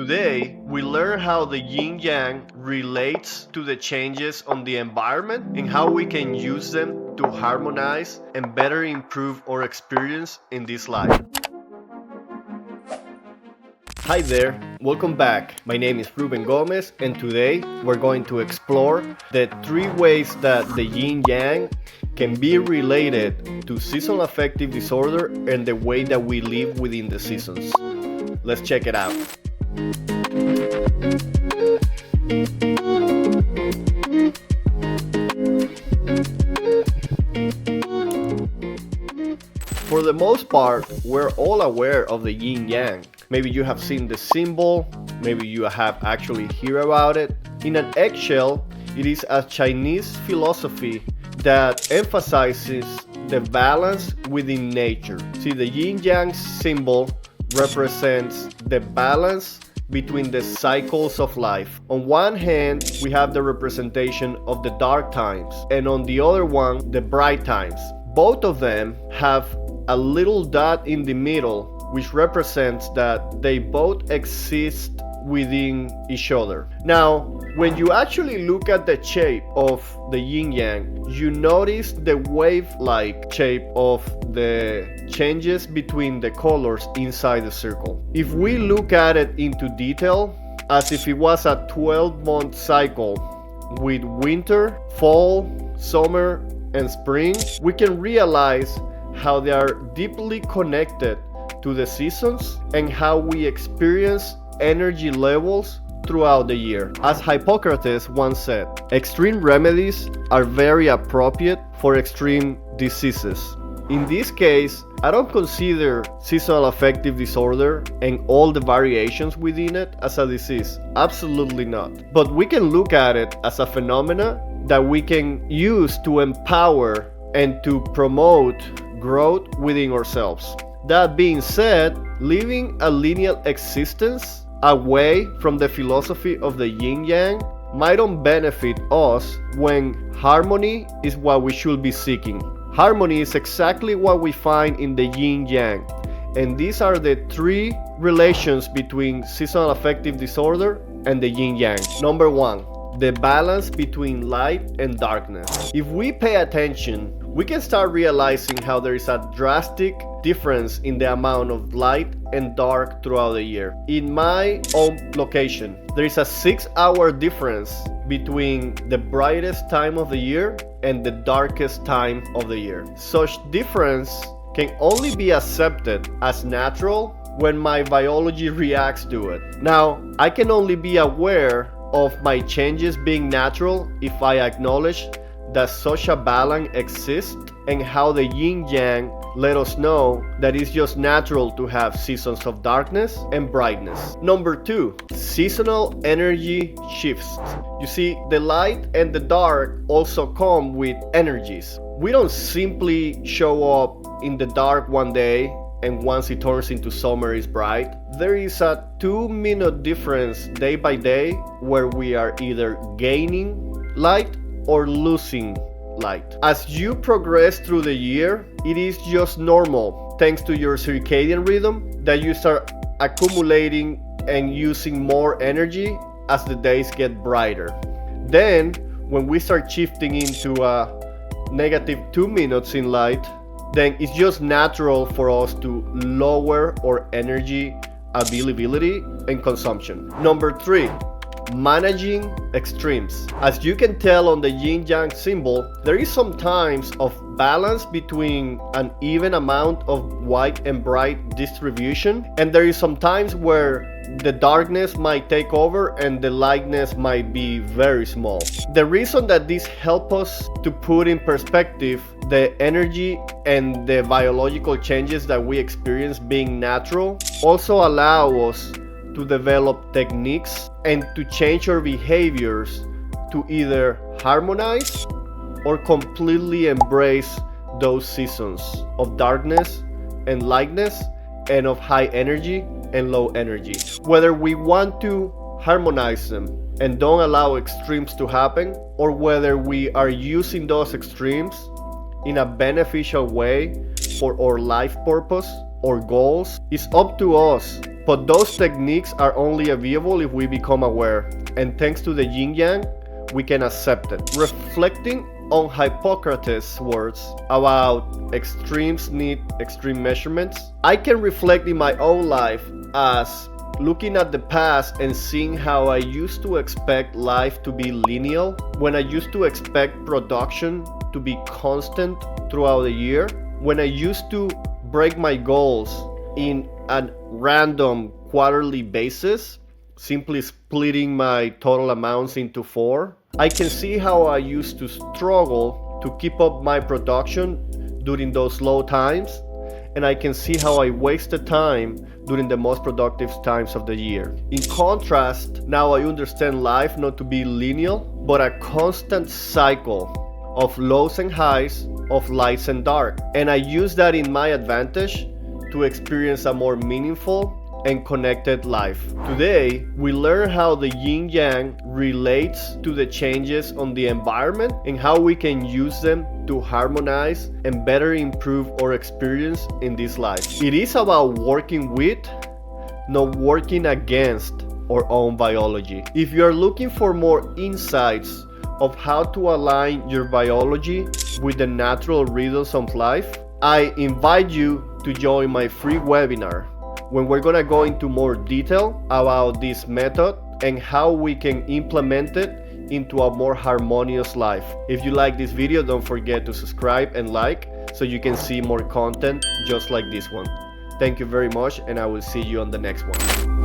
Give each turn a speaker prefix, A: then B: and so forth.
A: Today, we learn how the yin-yang relates to the changes on the environment and how we can use them to harmonize and better improve our experience in this life. Hi there, welcome back. My name is Ruben Gomez, and today we're going to explore the three ways that the yin-yang can be related to seasonal affective disorder and the way that we live within the seasons. Let's check it out. For the most part, we're all aware of the yin-yang. Maybe you have seen the symbol, maybe you have actually heard about it. In an eggshell, it is a Chinese philosophy that emphasizes the balance within nature. See, the yin-yang symbol represents the balance between the cycles of life. On one hand, we have the representation of the dark times, and on the other one, the bright times. Both of them have a little dot in the middle, which represents that they both exist within each other. Now, when you actually look at the shape of the yin-yang, you notice the wave-like shape of the changes between the colors inside the circle. If we look at it into detail, as if it was a 12-month cycle with winter, fall, summer, and spring, we can realize how they are deeply connected to the seasons and how we experience energy levels throughout the year. As Hippocrates once said, extreme remedies are very appropriate for extreme diseases. In this case, I don't consider seasonal affective disorder and all the variations within it as a disease. Absolutely not. But we can look at it as a phenomena that we can use to empower and to promote growth within ourselves. That being said, living a linear existence away from the philosophy of the yin-yang might not benefit us when harmony is what we should be seeking. Harmony is exactly what we find in the yin-yang, and these are the three relations between seasonal affective disorder and the yin-yang. Number one, the balance between light and darkness. If we pay attention, we can start realizing how there is a drastic difference in the amount of light and dark throughout the year. In my own location, there is a 6-hour difference between the brightest time of the year and the darkest time of the year. Such difference can only be accepted as natural when my biology reacts to it. Now, I can only be aware of my changes being natural if I acknowledge that such a balance exists and how the yin-yang let us know that it's just natural to have seasons of darkness and brightness. Number two, seasonal energy shifts. You see, the light and the dark also come with energies. We don't simply show up in the dark one day and once it turns into summer is bright. There is a 2-minute difference day by day where we are either gaining light or losing light. As you progress through the year, it is just normal, thanks to your circadian rhythm, that you start accumulating and using more energy as the days get brighter. Then, when we start shifting into a negative 2 minutes in light, then it's just natural for us to lower our energy availability and consumption. Number three, managing extremes. As you can tell on the yin-yang symbol, there is some times of balance between an even amount of white and bright distribution, and there is some times where the darkness might take over and the lightness might be very small. The reason that this helps us to put in perspective the energy and the biological changes that we experience being natural also allow us to develop techniques and to change our behaviors to either harmonize or completely embrace those seasons of darkness and lightness and of high energy and low energy. Whether we want to harmonize them and don't allow extremes to happen, or whether we are using those extremes in a beneficial way for our life purpose or goals, it's up to us But those techniques are only available if we become aware. And thanks to the yin-yang, we can accept it. Reflecting on Hippocrates' words about extremes need extreme measurements, I can reflect in my own life as looking at the past and seeing how I used to expect life to be linear, when I used to expect production to be constant throughout the year, when I used to break my goals in a random quarterly basis, simply splitting my total amounts into 4. I can see how I used to struggle to keep up my production during those low times, and I can see how I wasted time during the most productive times of the year. In contrast, now I understand life not to be linear, but a constant cycle of lows and highs, of lights and dark. And I use that in my advantage to experience a more meaningful and connected life. Today, we learn how the yin-yang relates to the changes on the environment and how we can use them to harmonize and better improve our experience in this life. It is about working with, not working against our own biology. If you are looking for more insights of how to align your biology with the natural rhythms of life, I invite you to join my free webinar when we're gonna go into more detail about this method and how we can implement it into a more harmonious life. If you like this video, don't forget to subscribe and like so you can see more content just like this one. Thank you very much, and I will see you on the next one.